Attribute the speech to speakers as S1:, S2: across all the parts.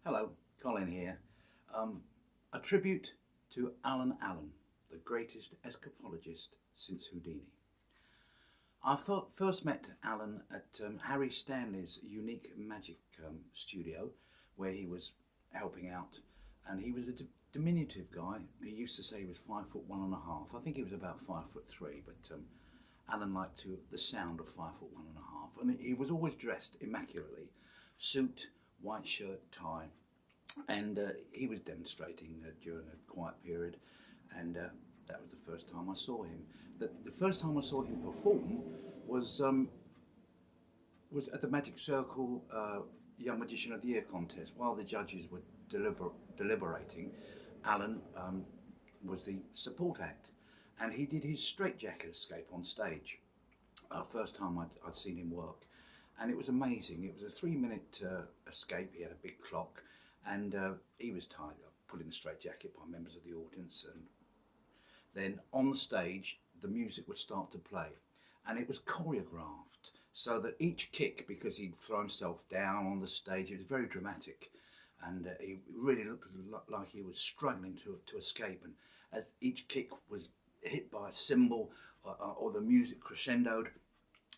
S1: Hello, Colin here. A tribute to Alan Allen, the greatest escapologist since Houdini. I first met Alan at Harry Stanley's unique magic studio, where he was helping out, and he was a diminutive guy. He used to say he was 5 foot 1.5. I think he was about 5 foot 3, but Alan liked the sound of 5 foot 1.5, and he was always dressed immaculately, suit, white shirt, tie, and he was demonstrating during a quiet period, and that was the first time I saw him. The first time I saw him perform was was at the Magic Circle Young Magician of the Year contest. While the judges were deliberating, Alan was the support act, and he did his straitjacket escape on stage. First time I'd seen him work, and it was amazing. It was a 3 minute escape. He had a big clock, and he was tied up, put in the straitjacket by members of the audience, and then on the stage the music would start to play, and it was choreographed so that each kick, because he'd throw himself down on the stage, it was very dramatic, and he really looked like he was struggling to escape, and as each kick was hit by a cymbal or the music crescendoed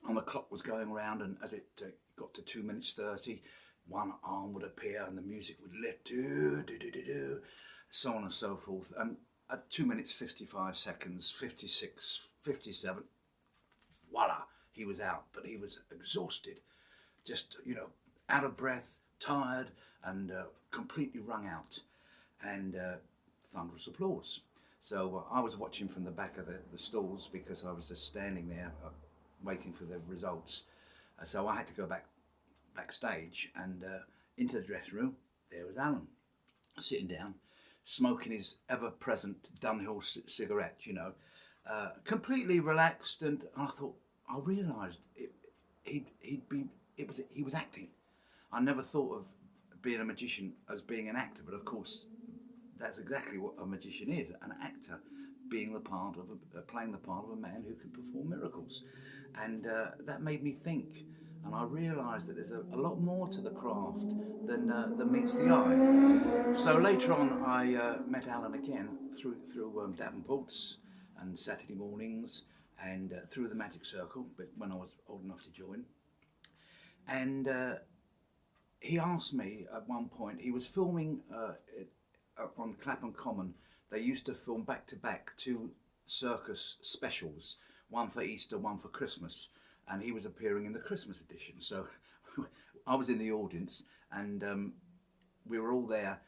S1: and the clock was going round, and as it got to 2 minutes 30, one arm would appear and the music would lift, do, do, do, do, do, so on and so forth. And at 2 minutes 55 seconds, 56, 57, voila, he was out. But he was exhausted, just, out of breath, tired, and completely wrung out. And thunderous applause. So I was watching from the back of the stalls because I was just standing there waiting for the results. So I had to go backstage and into the dressing room. There was Alan sitting down, smoking his ever-present Dunhill cigarette, completely relaxed. And I thought, I realised he was acting. I never thought of being a magician as being an actor, but of course that's exactly what a magician is, an actor, being the part of playing the part of a man who can perform miracles. And that made me think, and I realised that there's a lot more to the craft than meets the eye. So later on, I met Alan again through Davenport's and Saturday mornings, and through the Magic Circle, but when I was old enough to join. And he asked me at one point, he was filming on Clapham Common. They used to film back to back two circus specials, one for Easter, one for Christmas, and he was appearing in the Christmas edition. So I was in the audience, and we were all there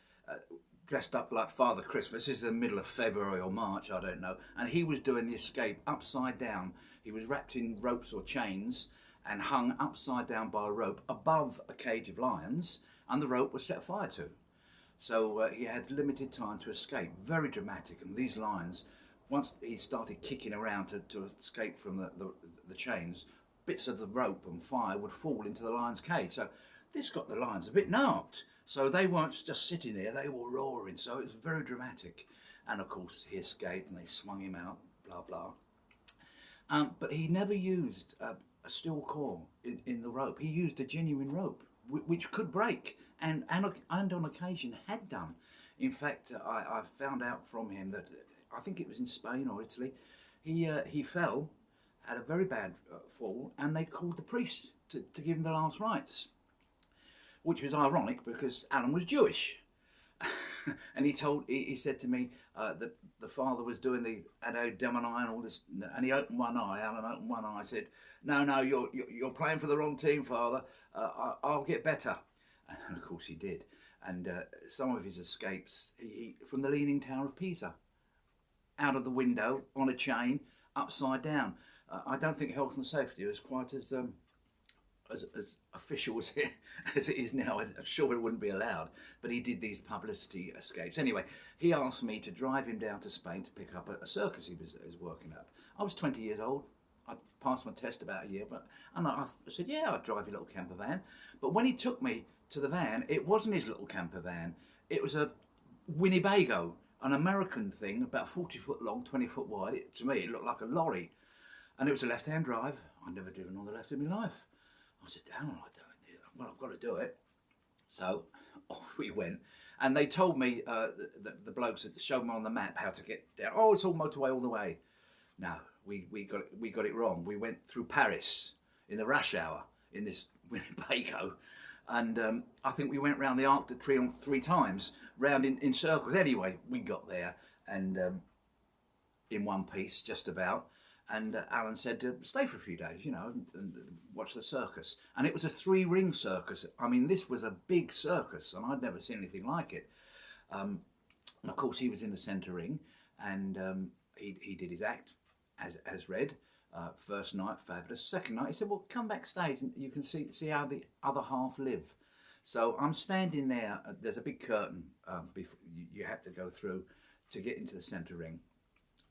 S1: dressed up like Father Christmas. This is the middle of February or March, I don't know, and he was doing the escape upside down. He was wrapped in ropes or chains and hung upside down by a rope above a cage of lions, and the rope was set fire to. So he had limited time to escape. Very dramatic. And these lions, once he started kicking around to escape from the chains, bits of the rope and fire would fall into the lion's cage. So this got the lions a bit narked. So they weren't just sitting there, they were roaring. So it was very dramatic. And of course he escaped and they swung him out, blah, blah. But he never used a steel core in the rope. He used a genuine rope, which could break, and on occasion had done. In fact, I found out from him that I think it was in Spain or Italy, he fell, had a very bad fall, and they called the priest to give him the last rites, which was ironic because Alan was Jewish. And he said to me that the father was doing the Ado Demoni and all this, and he opened one eye. Alan opened one eye. I said, "No, you're playing for the wrong team, Father. I'll get better." And of course he did. And some of his escapes, from the Leaning Tower of Pisa, out of the window on a chain, upside down. I don't think health and safety was quite as official as it is now. I'm sure it wouldn't be allowed, but he did these publicity escapes. Anyway, he asked me to drive him down to Spain to pick up a circus he was working at. I was 20 years old. I passed my test about a year, and I said, yeah, I'll drive your little camper van. But when he took me to the van, it wasn't his little camper van. It was a Winnebago, an American thing, about 40 foot long, 20 foot wide. To me, it looked like a lorry. And it was a left-hand drive. I'd never driven on the left in my life. I said, Alan, I've got to do it. So off we went, and they told me the blokes had showed me on the map how to get down. Oh, it's all motorway all the way. No, we got it wrong. We went through Paris in the rush hour in this Winnebago, and I think we went round the Arc de Triomphe 3 times, round in circles. Anyway, we got there, and in one piece, just about. And Alan said to stay for a few days, and watch the circus. And it was a 3-ring circus. I mean, this was a big circus, and I'd never seen anything like it. And of course, he was in the centre ring, and he did his act as read. First night, fabulous. Second night, he said, "Well, come backstage, and you can see how the other half live." So I'm standing there. There's a big curtain before you have to go through to get into the centre ring,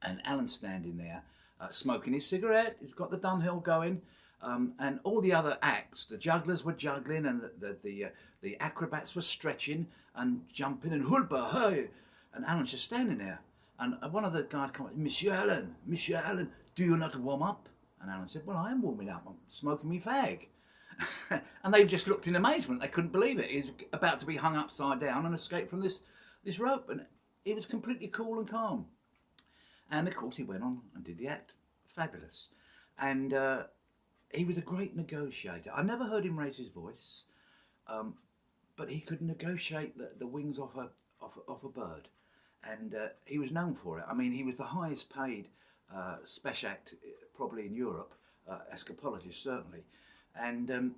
S1: and Alan's standing there. Smoking his cigarette, he's got the Dunhill going, and all the other acts, the jugglers were juggling, and the acrobats were stretching and jumping and hulba, hey, and Alan's just standing there. And one of the guys come up, Monsieur Alan, do you not warm up? And Alan said, "Well, I am warming up, I'm smoking me fag." And they just looked in amazement, they couldn't believe it. He's about to be hung upside down and escape from this rope, and he was completely cool and calm. And of course he went on and did the act. Fabulous. And he was a great negotiator. I never heard him raise his voice, but he could negotiate the wings off a bird. And he was known for it. I mean, he was the highest paid special act probably in Europe, escapologist certainly. And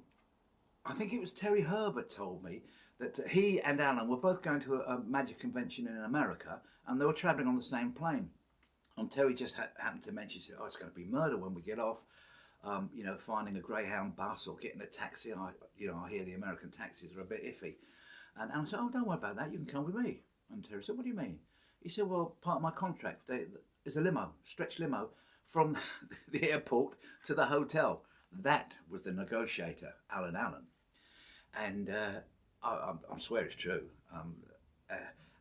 S1: I think it was Terry Herbert told me that he and Alan were both going to a magic convention in America, and they were travelling on the same plane. And Terry just happened to mention, he said, "Oh, it's going to be murder when we get off. Finding a Greyhound bus or getting a taxi. I hear the American taxis are a bit iffy." And Alan said, "Oh, don't worry about that. You can come with me." And Terry said, "What do you mean?" He said, "Well, part of my contract is a limo, stretch limo, from the airport to the hotel." That was the negotiator, Alan Allen. And I swear it's true.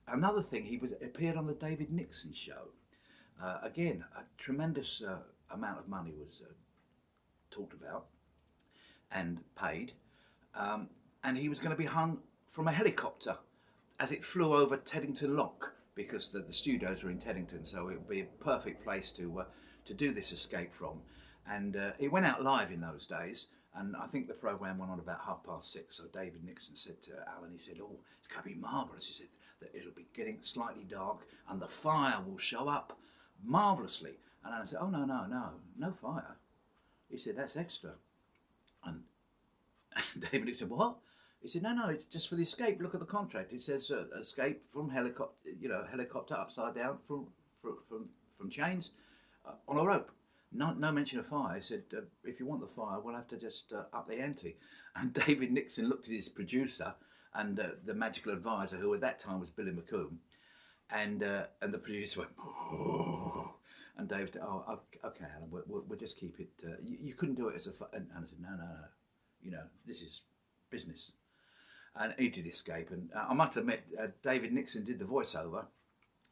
S1: Another thing, he appeared on the David Nixon show. Again, a tremendous amount of money was talked about and paid, and he was going to be hung from a helicopter as it flew over Teddington Lock, because the studios were in Teddington, so it would be a perfect place to do this escape from. And it went out live in those days, and I think the programme went on about 6:30. So David Nixon said to Alan, he said, "Oh, it's going to be marvellous." He said that it'll be getting slightly dark and the fire will show up marvellously. And I said, "Oh, no fire." He said, "That's extra." And David Nixon said, "What?" He said, No, it's just for the escape. Look at the contract. It says escape from helicopter upside down from chains on a rope. No mention of fire." He said, "If you want the fire, we'll have to just up the ante." And David Nixon looked at his producer and the magical advisor, who at that time was Billy McComb, and the producer went, "Oh." And David said, "Oh, okay, Alan, we'll just keep it. You couldn't do it as a..." And I said, no. This is business." And he did escape. And I must admit, David Nixon did the voiceover.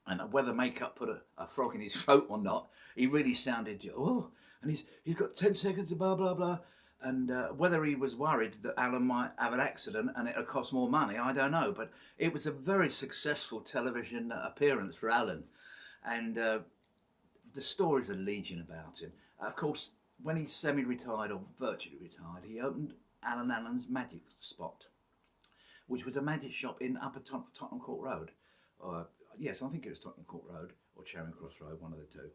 S1: And whether makeup put a frog in his throat or not, he really sounded, "Oh," and he's got 10 seconds of blah, blah, blah. And whether he was worried that Alan might have an accident and it'll cost more money, I don't know. But it was a very successful television appearance for Alan. And the stories are legion about him. Of course, when he's semi-retired or virtually retired, he opened Alan Allen's Magic Spot, which was a magic shop in Upper Tottenham Court Road. Yes, I think it was Tottenham Court Road or Charing Cross Road, one of the two.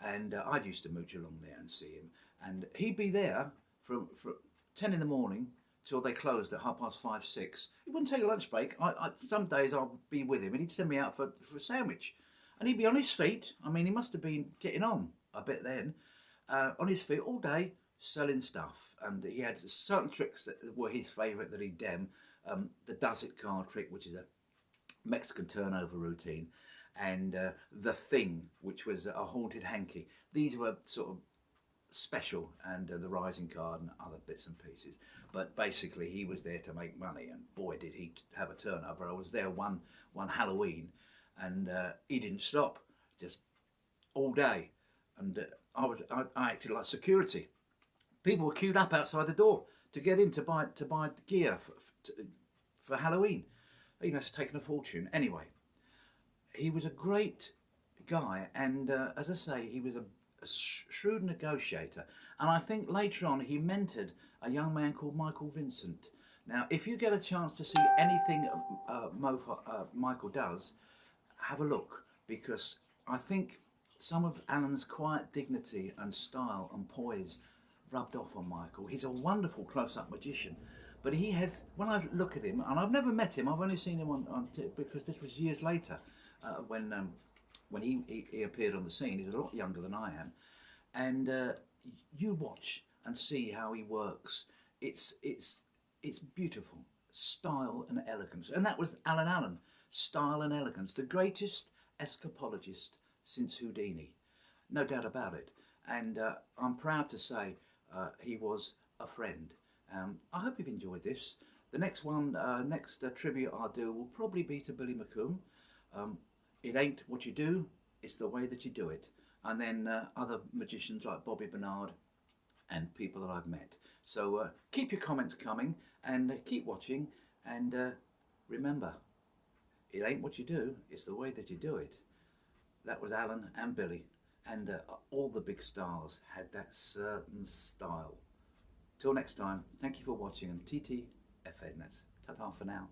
S1: And I used to mooch along there and see him. And he'd be there from 10 in the morning till they closed at 5:30, 6. He wouldn't take a lunch break. Some days I'll be with him and he'd send me out for a sandwich. And he'd be on his feet. I mean, he must have been getting on a bit then. On his feet all day, selling stuff. And he had certain tricks that were his favourite that he'd dem. The Does It card trick, which is a Mexican turnover routine, and The Thing, which was a haunted hanky. These were sort of special, and the Rising card and other bits and pieces. But basically, he was there to make money, and boy, did he have a turnover. I was there one Halloween, and he didn't stop, just all day. And I acted like security. People were queued up outside the door to get in to buy gear for Halloween. He must have taken a fortune. Anyway, he was a great guy, and as I say, he was a shrewd negotiator. And I think later on he mentored a young man called Michael Vincent. Now, if you get a chance to see anything Michael does, have a look, because I think some of Alan's quiet dignity and style and poise rubbed off on Michael. He's a wonderful close-up magician, but he has, when I look at him, and I've never met him, I've only seen him because this was years later, when he appeared on the scene. He's a lot younger than I am, and you watch and see how he works. It's beautiful, style and elegance, and that was Alan Allen, style and elegance, the greatest escapologist since Houdini, no doubt about it. And I'm proud to say he was a friend. I hope you've enjoyed this. The next one, next tribute I'll do will probably be to Billy McComb. It ain't what you do, it's the way that you do it. And then other magicians like Bobby Bernard and people that I've met. So keep your comments coming, and keep watching, and remember, it ain't what you do, it's the way that you do it. That was Alan and Billy, and all the big stars had that certain style. Till next time, thank you for watching, and TTFN, that's ta-ta for now.